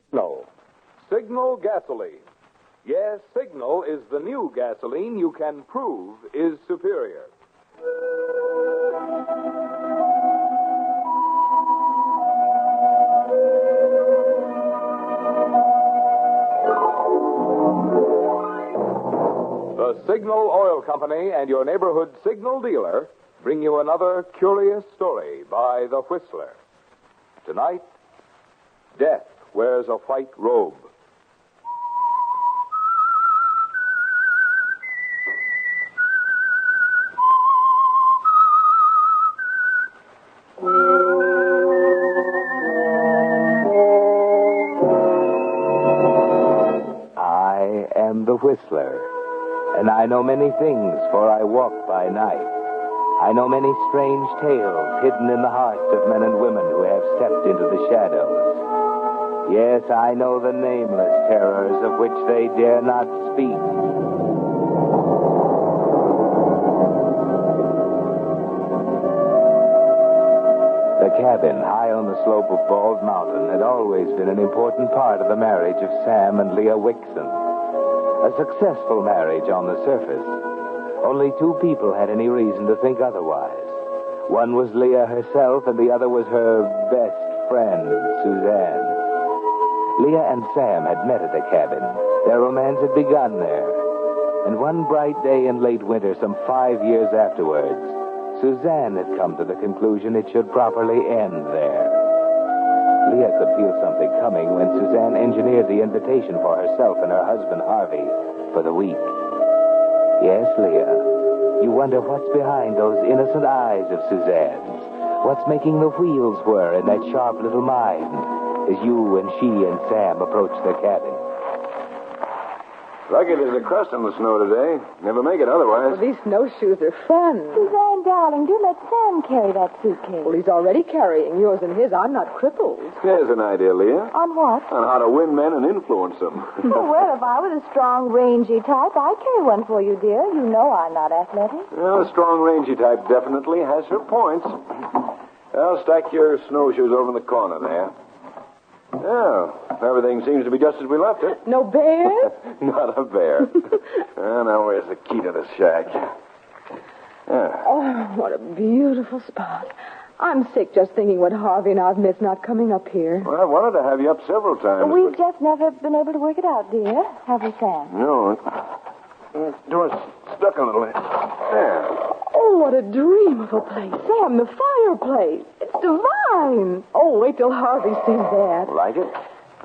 Signal. Signal gasoline. Yes, Signal is the new gasoline you can prove is superior. The Signal Oil Company and your neighborhood Signal dealer bring you another curious story by The Whistler. Tonight, Death Wears a White Robe. I am the Whistler, and I know many things, for I walk by night. I know many strange tales hidden in the hearts of men and women who have stepped into the shadows. Yes, I know the nameless terrors of which they dare not speak. The cabin high on the slope of Bald Mountain had always been an important part of the marriage of Sam and Leah Wixon. A successful marriage on the surface. Only two people had any reason to think otherwise. One was Leah herself, and the other was her best friend, Suzanne. Leah and Sam had met at the cabin. Their romance had begun there. And one bright day in late winter, some 5 years afterwards, Suzanne had come to the conclusion it should properly end there. Leah could feel something coming when Suzanne engineered the invitation for herself and her husband, Harvey, for the week. Yes, Leah, you wonder what's behind those innocent eyes of Suzanne's. What's making the wheels whir in that sharp little mind as you and she and Sam approach their cabin. Lucky there's a crust on the snow today. Never make it otherwise. Well, these snowshoes are fun. Suzanne, darling, do let Sam carry that suitcase. Well, he's already carrying yours and his. I'm not crippled. There's an idea, Leah. On what? On how to win men and influence them. Well, if I was a strong, rangy type, I'd carry one for you, dear. You know I'm not athletic. Well, a strong, rangy type definitely has her points. Well, stack your snowshoes over in the corner there. Yeah, everything seems to be just as we left it. No bears? Not a bear. Well, now where's the key to the shack? Yeah. Oh, what a beautiful spot. I'm sick just thinking what Harvey and I've missed not coming up here. Well, I wanted to have you up several times. We've just never been able to work it out, dear. Have we, Sam? No. The door's stuck a little. There. Oh, what a dream of a place. Sam, the fireplace. It's divine. Oh, wait till Harvey sees that. Like it?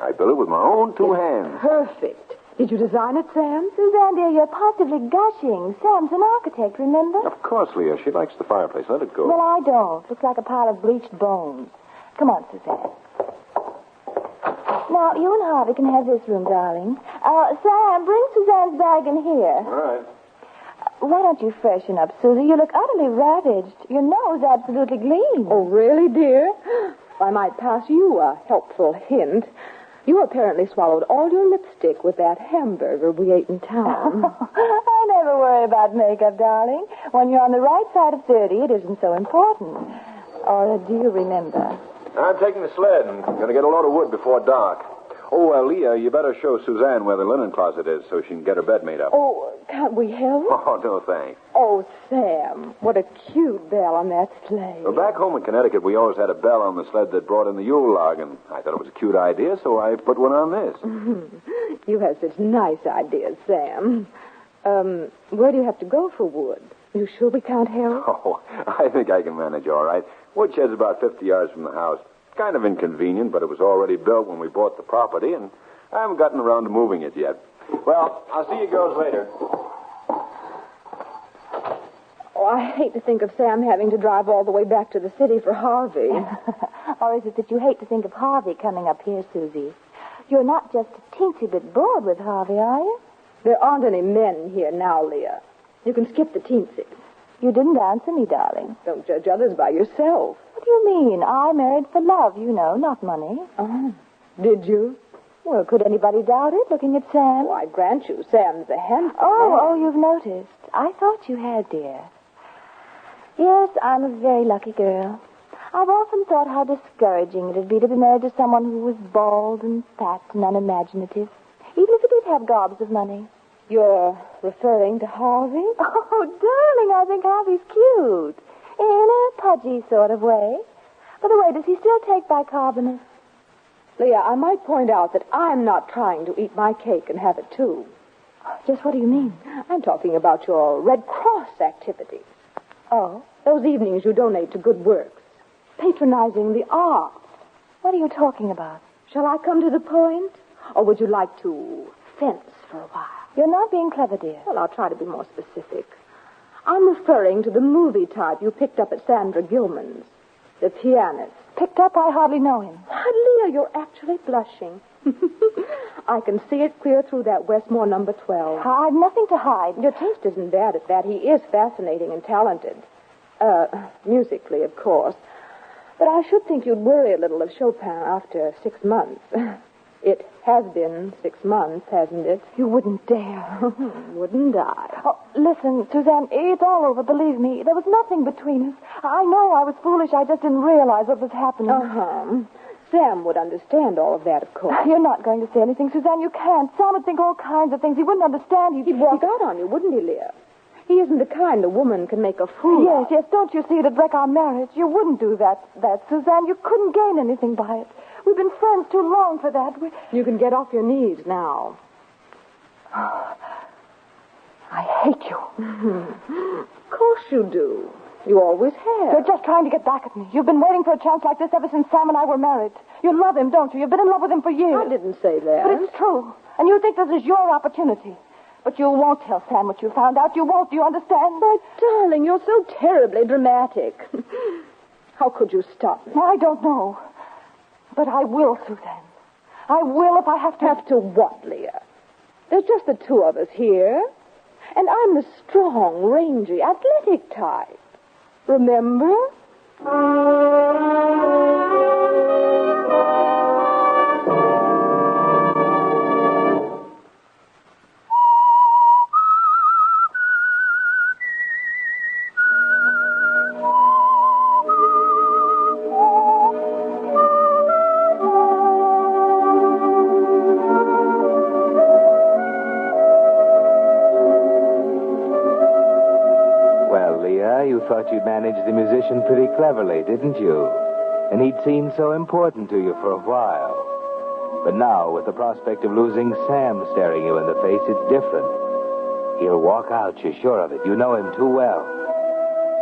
I built it with my own two hands. Perfect. Did you design it, Sam? Suzanne, dear, you're positively gushing. Sam's an architect, remember? Of course, Leah. She likes the fireplace. Let it go. Well, I don't. Looks like a pile of bleached bones. Come on, Suzanne. Now, you and Harvey can have this room, darling. Sam, bring Suzanne's bag in here. All right. Why don't you freshen up, Susie? You look utterly ravaged. Your nose absolutely gleams. Oh, really, dear? If I might pass you a helpful hint, you apparently swallowed all your lipstick with that hamburger we ate in town. I never worry about makeup, darling. When you're on the right side of 30, it isn't so important. Or do you remember? I'm taking the sled and going to get a load of wood before dark. Oh, Leah, you better show Suzanne where the linen closet is so she can get her bed made up. Oh, can't we help? Oh, no, thanks. Oh, Sam, what a cute bell on that sleigh. Well, back home in Connecticut, we always had a bell on the sled that brought in the Yule log, and I thought it was a cute idea, so I put one on this. You have such nice ideas, Sam. Where do you have to go for wood? You sure we can't help? Oh, I think I can manage all right. Woodshed's about 50 yards from the house. Kind of inconvenient, but it was already built when we bought the property, and I haven't gotten around to moving it yet. Well, I'll see you girls later. Oh, I hate to think of Sam having to drive all the way back to the city for Harvey. Or is it that you hate to think of Harvey coming up here, Susie? You're not just a teensy bit bored with Harvey, are you? There aren't any men here now, Leah. You can skip the teensy. You didn't answer me, darling. Don't judge others by yourself. What do you mean? I married for love, you know, not money. Oh, did you? Well, could anybody doubt it, looking at Sam? Oh, I grant you, Sam's a handsome man. Oh, you've noticed. I thought you had, dear. Yes, I'm a very lucky girl. I've often thought how discouraging it'd be to be married to someone who was bald and fat and unimaginative, even if he did have gobs of money. You're referring to Harvey? Oh, darling, I think Harvey's cute. In a pudgy sort of way. By the way, does he still take bicarbonate? Leah, I might point out that I'm not trying to eat my cake and have it too. Just what do you mean? I'm talking about your Red Cross activities. Oh? Those evenings you donate to good works. Patronizing the arts. What are you talking about? Shall I come to the point? Or would you like to fence for a while? You're not being clever, dear. Well, I'll try to be more specific. I'm referring to the movie type you picked up at Sandra Gilman's. The pianist. Picked up? I hardly know him. Leah, you're actually blushing. I can see it clear through that Westmore number 12. I've nothing to hide. Your taste isn't bad at that. He is fascinating and talented. Musically, of course. But I should think you'd worry a little of Chopin after 6 months. It has been 6 months, hasn't it? You wouldn't dare. Wouldn't I? Oh, listen, Suzanne, it's all over, believe me. There was nothing between us. I know I was foolish. I just didn't realize what was happening. Uh-huh. Sam would understand all of that, of course. You're not going to say anything, Suzanne. You can't. Sam would think all kinds of things. He wouldn't understand. He'd walk out on you, wouldn't he, Leah? He isn't the kind a woman can make a fool Yes, of. yes. Don't you see it'd wreck our marriage? You wouldn't do that, Suzanne. You couldn't gain anything by it. We've been friends too long for that. You can get off your knees now. I hate you. Of course you do. You always have. You're just trying to get back at me. You've been waiting for a chance like this ever since Sam and I were married. You love him, don't you? You've been in love with him for years. I didn't say that. But it's true. And you think this is your opportunity. But you won't tell Sam what you found out. You won't. Do you understand? But, darling, you're so terribly dramatic. How could you stop me? I don't know. But I will, Suzanne. I will if I have to. Have to what, Leah? There's just the two of us here. And I'm the strong, rangy, athletic type. Remember? You thought you'd managed the musician pretty cleverly, didn't you? And he'd seemed so important to you for a while. But now, with the prospect of losing Sam staring you in the face, it's different. He'll walk out, you're sure of it. You know him too well.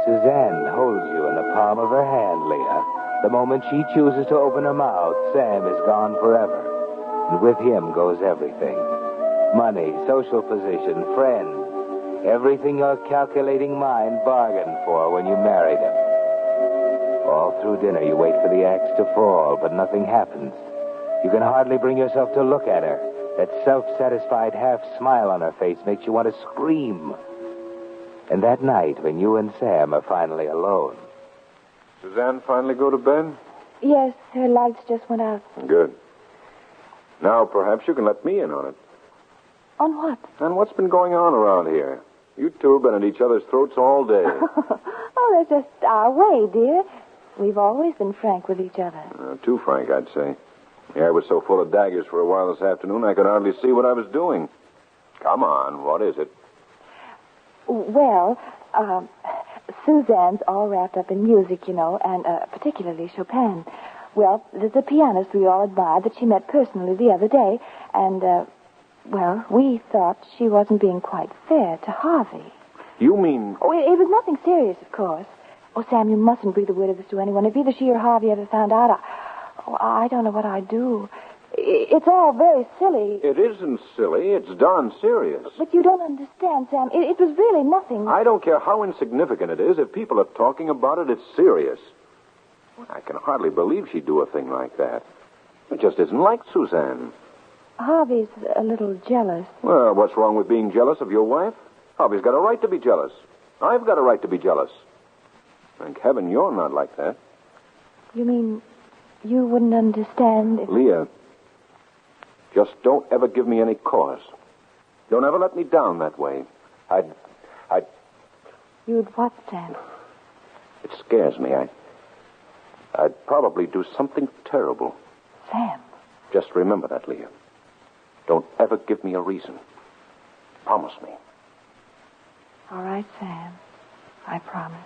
Suzanne holds you in the palm of her hand, Leah. The moment she chooses to open her mouth, Sam is gone forever. And with him goes everything. Money, social position, friends. Everything your calculating mind bargained for when you married him. All through dinner, you wait for the axe to fall, but nothing happens. You can hardly bring yourself to look at her. That self-satisfied half-smile on her face makes you want to scream. And that night, when you and Sam are finally alone... Suzanne finally go to bed? Yes, her lights just went out. Good. Now, perhaps you can let me in on it. On what? On what's been going on around here. You two have been at each other's throats all day. Oh, that's just our way, dear. We've always been frank with each other. Too frank, I'd say. The air was so full of daggers for a while this afternoon, I could hardly see what I was doing. Come on, what is it? Well, Suzanne's all wrapped up in music, you know, and particularly Chopin. Well, there's a pianist we all admire that she met personally the other day, and, well, we thought she wasn't being quite fair to Harvey. You mean... Oh, it was nothing serious, of course. Oh, Sam, you mustn't breathe a word of this to anyone. If either she or Harvey ever found out, I don't know what I'd do. It's all very silly. It isn't silly. It's darn serious. But you don't understand, Sam. It was really nothing. I don't care how insignificant it is. If people are talking about it, it's serious. I can hardly believe she'd do a thing like that. It just isn't like Suzanne. Harvey's a little jealous. Well, what's wrong with being jealous of your wife? Harvey's got a right to be jealous. I've got a right to be jealous. Thank heaven you're not like that. You mean you wouldn't understand if... Leah, just don't ever give me any cause. Don't ever let me down that way. I'd... You'd what, Sam? It scares me. I'd probably do something terrible. Sam. Just remember that, Leah. Don't ever give me a reason. Promise me. All right, Sam. I promise.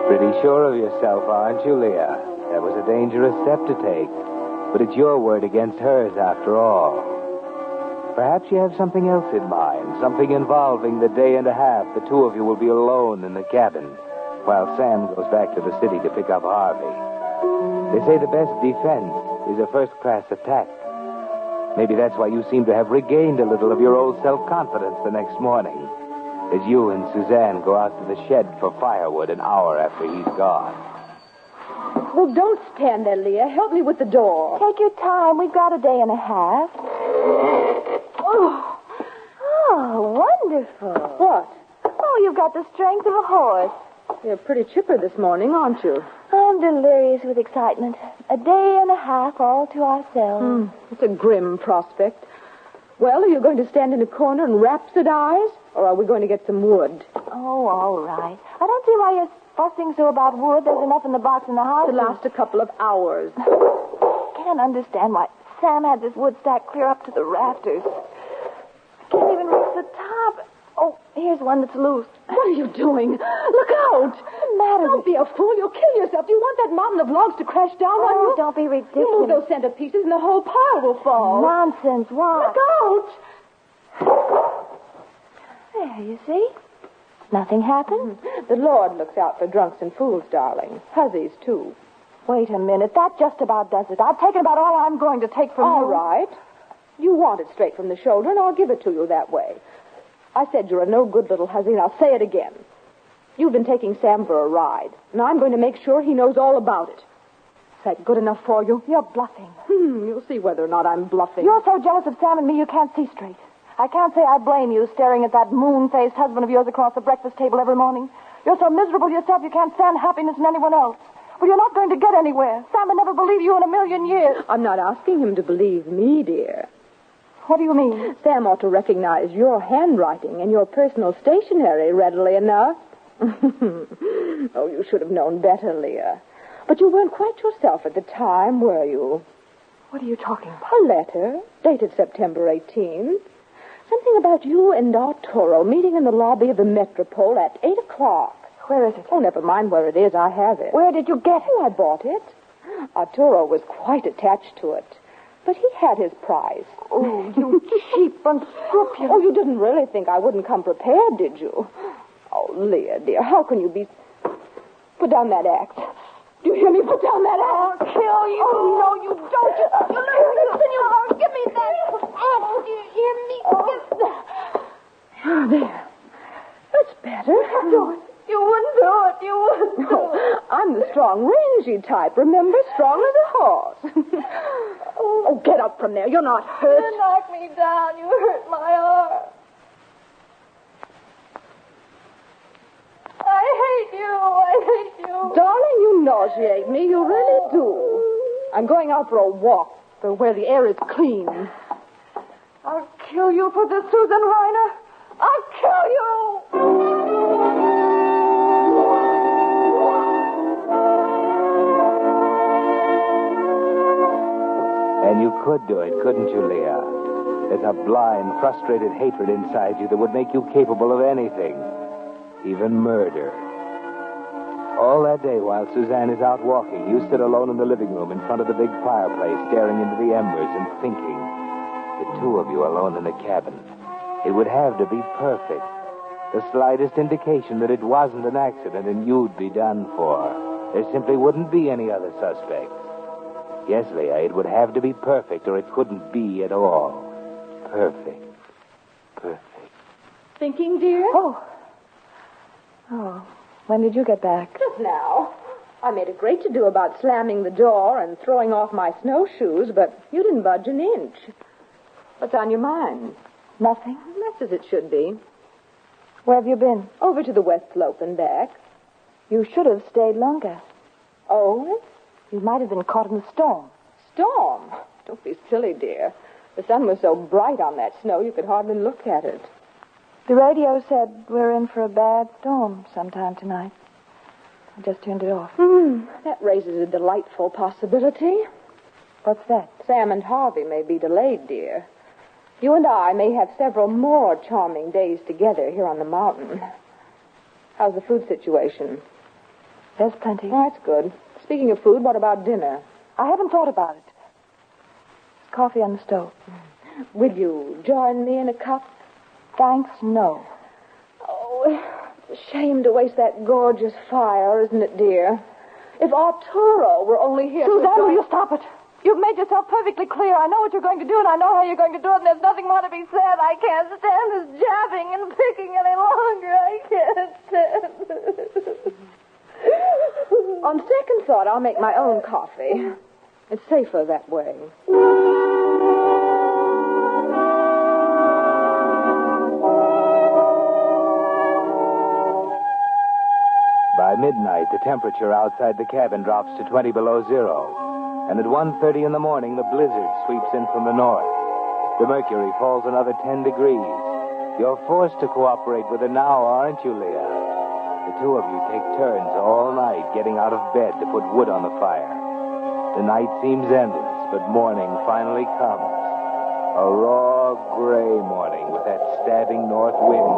Pretty sure of yourself, aren't you, Leah? That was a dangerous step to take. But it's your word against hers, after all. Perhaps you have something else in mind, something involving the day and a half the two of you will be alone in the cabin, while Sam goes back to the city to pick up Harvey. They say the best defense is a first-class attack. Maybe that's why you seem to have regained a little of your old self-confidence the next morning, as you and Suzanne go out to the shed for firewood an hour after he's gone. Well, don't stand there, Leah. Help me with the door. Take your time. We've got a day and a half. Oh, wonderful. What? Oh, you've got the strength of a horse. You're pretty chipper this morning, aren't you? I'm delirious with excitement. A day and a half all to ourselves. It's a grim prospect. Well, are you going to stand in a corner and rhapsodize, or are we going to get some wood? Oh, all right. I don't see why you're fussing so about wood. There's enough in the box in the house. To last a couple of hours. Can't understand why Sam had this wood stack clear up to the rafters. Can't even reach the top. Oh, here's one that's loose. What are you doing? Look out! What's the matter? Don't be a fool. You'll kill yourself. Do you want that mountain of logs to crash down on Oh, you? don't be ridiculous. You move those centerpieces and the whole pile will fall. Nonsense. Why? Look out! There, you see? Nothing happened. The Lord looks out for drunks and fools, darling. Hussies, too. Wait a minute. That just about does it. I've taken about all I'm going to take from All you. right. You want it straight from the shoulder, and I'll give it to you that way. I said you're a no-good little hussy, and I'll say it again. You've been taking Sam for a ride, and I'm going to make sure he knows all about it. Is that good enough for you? You're bluffing. You'll see whether or not I'm bluffing. You're so jealous of Sam and me you can't see straight. I can't say I blame you staring at that moon-faced husband of yours across the breakfast table every morning. You're so miserable yourself you can't stand happiness in anyone else. But you're not going to get anywhere. Sam would never believe you in a million years. I'm not asking him to believe me, dear. What do you mean? Sam ought to recognize your handwriting and your personal stationery readily enough. Oh, you should have known better, Leah. But you weren't quite yourself at the time, were you? What are you talking about? A letter, dated September 18th. Something about you and Arturo meeting in the lobby of the Metropole at 8 o'clock. Where is it? Oh, never mind where it is. I have it. Where did you get it? Oh, I bought it. Arturo was quite attached to it. But he had his prize. Oh, you cheap, unscrupulous. Oh, you didn't really think I wouldn't come prepared, did you? Oh, Leah, dear, how can you be... Put down that axe. Do you hear me? Put down that axe. I'll kill you. Oh, no, you don't. Listen, you won't. Give me that axe. Do you hear me? Oh, there. That's better. Do it. You wouldn't do it. You wouldn't do it. I'm the strong, rangy type. Remember? Strong as a horse. Oh, get up from there. You're not hurt. You knocked me down. You hurt my arm. I hate you. I hate you. Darling, you nauseate me. You really do. I'm going out for a walk where the air is clean. I'll kill you for this, Susan Reiner. I'll kill you. And you could do it, couldn't you, Leah? There's a blind, frustrated hatred inside you that would make you capable of anything, even murder. All that day while Suzanne is out walking, you sit alone in the living room in front of the big fireplace, staring into the embers and thinking. The two of you alone in the cabin. It would have to be perfect. The slightest indication that it wasn't an accident and you'd be done for. There simply wouldn't be any other suspects. Yes, Leah, it would have to be perfect or it couldn't be at all. Perfect. Perfect. Thinking, dear? Oh, when did you get back? Just now. I made a great to-do about slamming the door and throwing off my snowshoes, but you didn't budge an inch. What's on your mind? Nothing. That's as it should be. Where have you been? Over to the West Slope and back. You should have stayed longer. Oh? You might have been caught in the storm. Storm? Don't be silly, dear. The sun was so bright on that snow you could hardly look at it. The radio said we're in for a bad storm sometime tonight. I just turned it off. That raises a delightful possibility. What's that? Sam and Harvey may be delayed, dear. You and I may have several more charming days together here on the mountain. How's the food situation? There's plenty. Oh, that's good. Speaking of food, what about dinner? I haven't thought about it. There's coffee on the stove. Will you join me in a cup? Thanks, no. Oh, it's a shame to waste that gorgeous fire, isn't it, dear? If Arturo were only here... Suzanne, will you stop it? You've made yourself perfectly clear. I know what you're going to do, and I know how you're going to do it, and there's nothing more to be said. I can't stand this jabbing and picking any longer. I can't stand it. On second thought, I'll make my own coffee. It's safer that way. By midnight, the temperature outside the cabin drops to 20 below zero. And at 1:30 in the morning, the blizzard sweeps in from the north. The mercury falls another 10 degrees. You're forced to cooperate with her now, aren't you, Leah? The two of you take turns all night getting out of bed to put wood on the fire. The night seems endless, but morning finally comes. A raw, gray morning with that stabbing north wind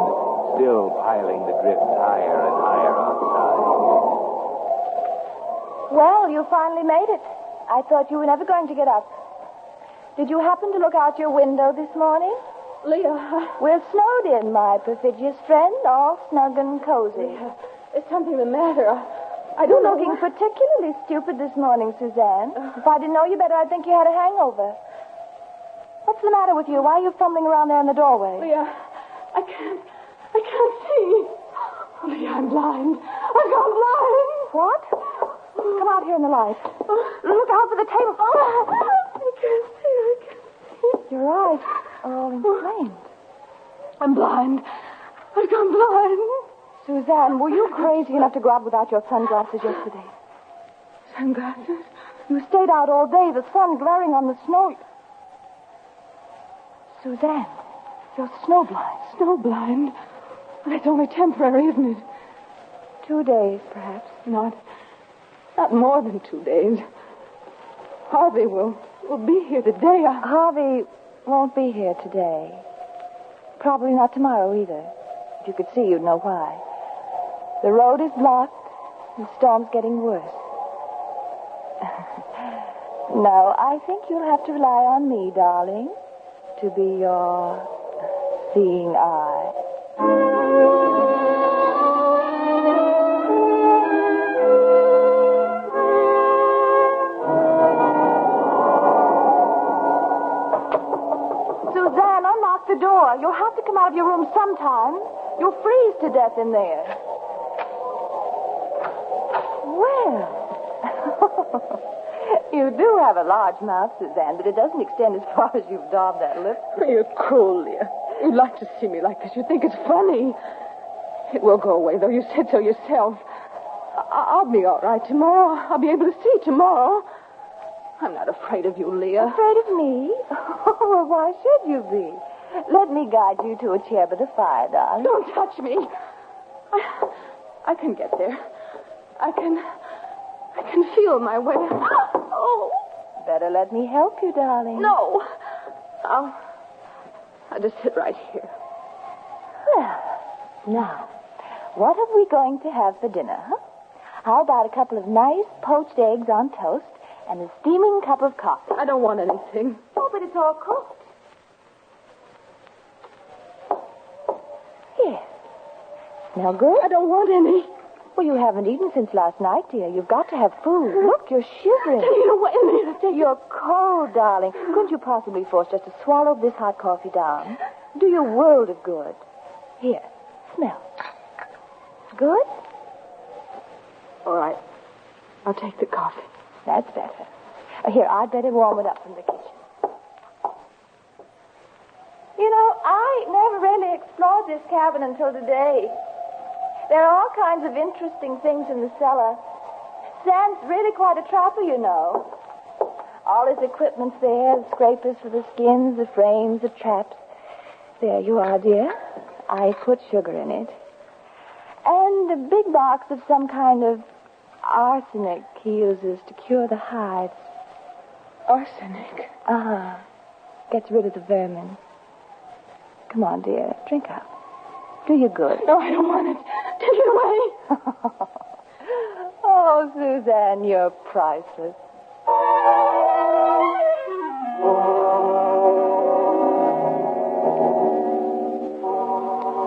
still piling the drifts higher and higher outside. Well, you finally made it. I thought you were never going to get up. Did you happen to look out your window this morning? Leah, We're snowed in, my perfidious friend, all snug and cozy. Leah, is something the matter? I You're don't know. looking particularly stupid this morning, Suzanne. If I didn't know you better, I'd think you had a hangover. What's the matter with you? Why are you fumbling around there in the doorway? Leah, I can't see. Oh, Leah, I'm blind. I've gone blind. What? Come out here in the light. Look out for the table. I can't see. Your eyes are all inflamed. I'm blind. I've gone blind. Suzanne, were you crazy enough to go out without your sunglasses yesterday? Sunglasses? You stayed out all day, the sun glaring on the snow. Suzanne, you're snowblind. Snowblind? That's only temporary, isn't it? 2 days, perhaps. Not more than 2 days. Harvey will be here today. Harvey won't be here today. Probably not tomorrow either. If you could see, you'd know why. The road is blocked, and the storm's getting worse. No, I think you'll have to rely on me, darling, to be your seeing eye. Suzanne, unlock the door. You'll have to come out of your room sometime. You'll freeze to death in there. Well, you do have a large mouth, Suzanne, but it doesn't extend as far as you've daubed that lip. You're cruel, Leah. You'd like to see me like this. You think it's funny. It will go away, though. You said so yourself. I'll be all right tomorrow. I'll be able to see tomorrow. I'm not afraid of you, Leah. Afraid of me? Oh, well, why should you be? Let me guide you to a chair by the fire, darling. Don't touch me. I can get there. I can feel my way. Oh. Better let me help you, darling. No. I'll just sit right here. Well, now, what are we going to have for dinner, huh? How about a couple of nice poached eggs on toast and a steaming cup of coffee? I don't want anything. Oh, but it's all cooked. Here. Smell good? I don't want any. Well, you haven't eaten since last night, dear. You've got to have food. Look, you're shivering. You don't want any. You're cold, darling. Couldn't you possibly force just to swallow this hot coffee down? Do you a world of good. Here, smell. Good? All right. I'll take the coffee. That's better. Here, I'd better warm it up from the kitchen. You know, I never really explored this cabin until today. There are all kinds of interesting things in the cellar. Sam's really quite a trapper, you know. All his equipment's there, the scrapers for the skins, the frames, the traps. There you are, dear. I put sugar in it. And a big box of some kind of arsenic he uses to cure the hides. Arsenic? Uh-huh. Gets rid of the vermin. Come on, dear. Drink up. Do you good. No, I don't want it. Take it away. Oh, Suzanne, you're priceless.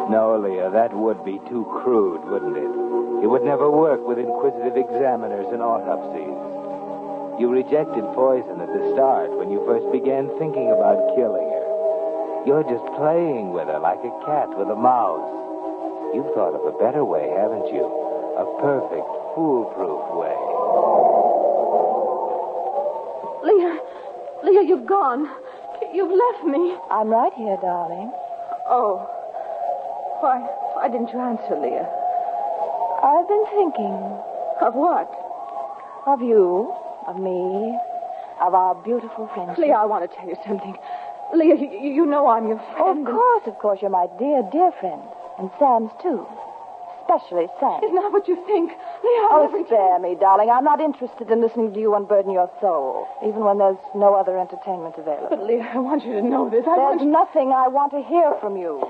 No, Leah, that would be too crude, wouldn't it? It would never work with inquisitive examiners and autopsies. You rejected poison at the start when you first began thinking about killing her. You're just playing with her like a cat with a mouse. You've thought of a better way, haven't you? A perfect, foolproof way. Leah, you've gone. You've left me. I'm right here, darling. Oh. Why didn't you answer, Leah? I've been thinking. Of what? Of you, of me, of our beautiful friendship. Leah, I want to tell you something. Leah, you know I'm your friend. Of course, you're my dear, dear friend. And Sam's, too. Especially Sam. It's not what you think. Leah, Oh, spare me, darling. I'm not interested in listening to you unburden your soul, even when there's no other entertainment available. But, Leah, I want you to know this. There's nothing I want to hear from you.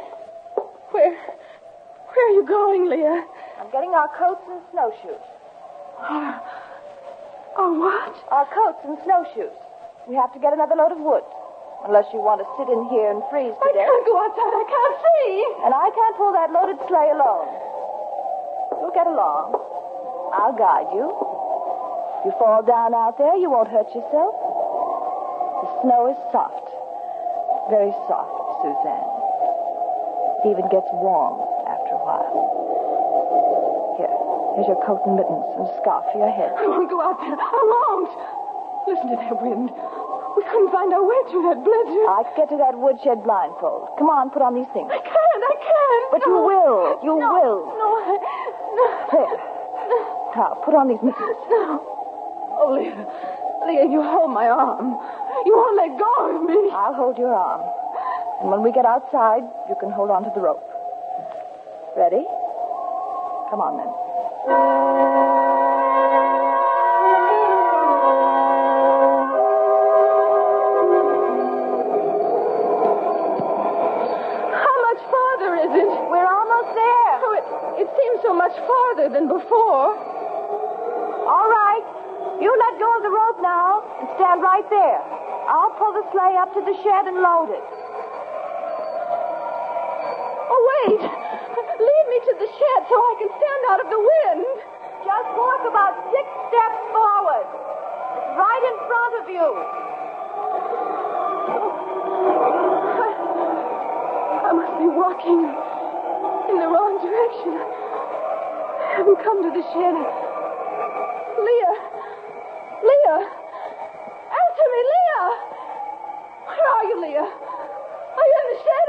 Where are you going, Leah? I'm getting our coats and snowshoes. Oh, what? Our coats and snowshoes. We have to get another load of wood. Unless you want to sit in here and freeze to death. I can't go outside. I can't see. And I can't pull that loaded sleigh alone. You'll get along. I'll guide you. If you fall down out there, you won't hurt yourself. The snow is soft. Very soft, Suzanne. It even gets warm after a while. Here's your coat and mittens and a scarf for your head. I won't go out there. I won't. Listen to that wind. We couldn't find our way through that blizzard. I can get to that woodshed blindfold. Come on, put on these things. I can't. But you will. You will. No. There. Now, put on these mittens. No. Oh, Leah, you hold my arm. You won't let go of me. I'll hold your arm. And when we get outside, you can hold on to the rope. Ready? Come on, then. It seems so much farther than before. All right. You let go of the rope now and stand right there. I'll pull the sleigh up to the shed and load it. Oh, wait. Lead me to the shed so I can stand out of the wind. Just walk about 6 steps forward. It's right in front of you. I must be walking in the wrong direction. I haven't come to the shed. Leah! Answer me, Leah! Where are you, Leah? Are you in the shed?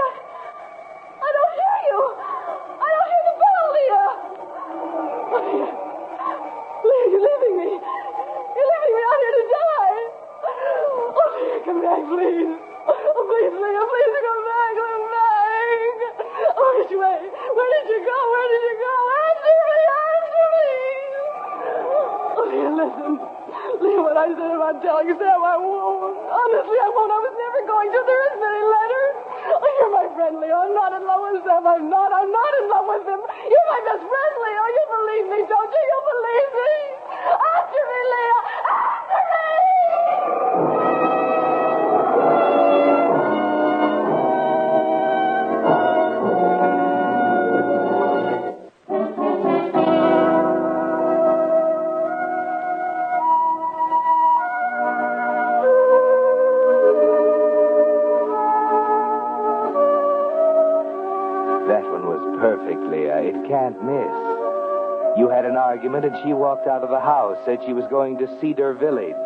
I don't hear you. I don't hear the bell, Leah. Oh, Leah, you're leaving me. You're leaving me out here to die. Oh, Leah, come back, please. Oh, please, Leah, please come back. Come back. Oh, which way? Where did you go? Answer me. Oh, Leah, listen. Leah, what I said about telling Sam, I won't. Honestly, I won't. I was never going to. There isn't any letter. Oh, you're my friend, Leah. I'm not in love with Sam. I'm not in love with him. You're my best friend, Leah. You believe me, don't you? You believe me. Answer me, Leah. Answer me. Perfect, Leah. It can't miss. You had an argument and she walked out of the house, said she was going to Cedar Village,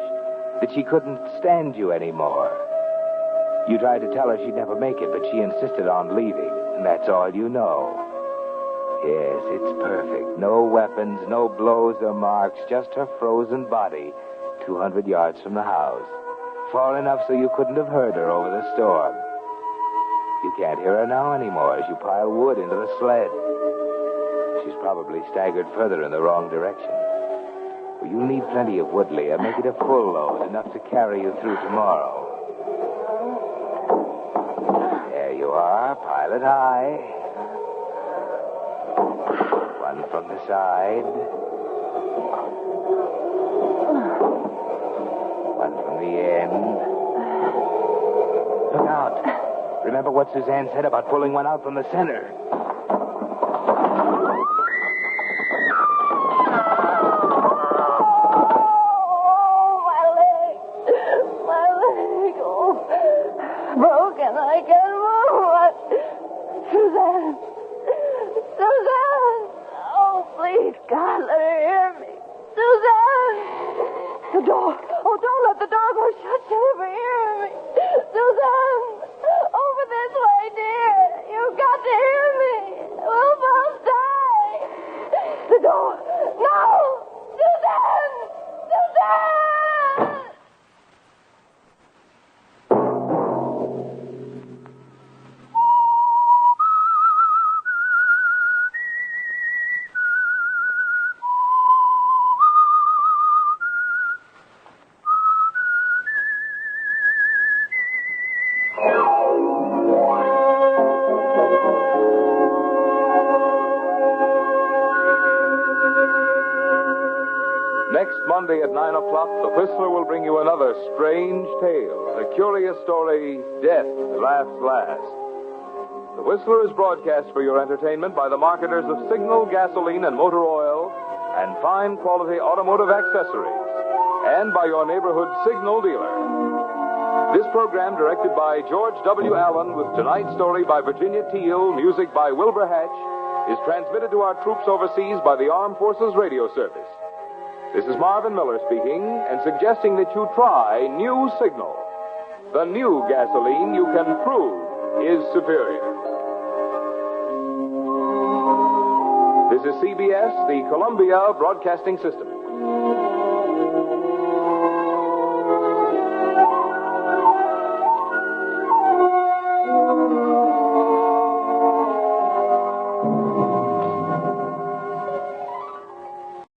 that she couldn't stand you anymore. You tried to tell her she'd never make it, but she insisted on leaving, and that's all you know. Yes, it's perfect. No weapons, no blows or marks, just her frozen body 200 yards from the house. far enough so you couldn't have heard her over the storm. You can't hear her now anymore as you pile wood into the sled. She's probably staggered further in the wrong direction. Well, you'll need plenty of wood, Leah. Make it a full load, enough to carry you through tomorrow. There you are. Pile it high. One from the side. One from the end. Look out. Remember what Suzanne said about pulling one out from the center. Broken. I can't move. Suzanne. Suzanne. Oh, please, God, let her hear me. Suzanne. The door. Oh, don't let the door go shut. She'll never hear me. Suzanne. Over this way, dear. You've got to hear me. We'll both die. The door. No. Suzanne. Suzanne. Next Monday at 9 o'clock, the Whistler will bring you another strange tale, the curious story, Death Laughs Last. The Whistler is broadcast for your entertainment by the marketers of Signal, gasoline, and motor oil, and fine quality automotive accessories, and by your neighborhood Signal dealer. This program, directed by George W. Allen, with tonight's story by Virginia Teal, music by Wilbur Hatch, is transmitted to our troops overseas by the Armed Forces Radio Service. This is Marvin Miller speaking and suggesting that you try new Signal. The new gasoline you can prove is superior. This is CBS, the Columbia Broadcasting System.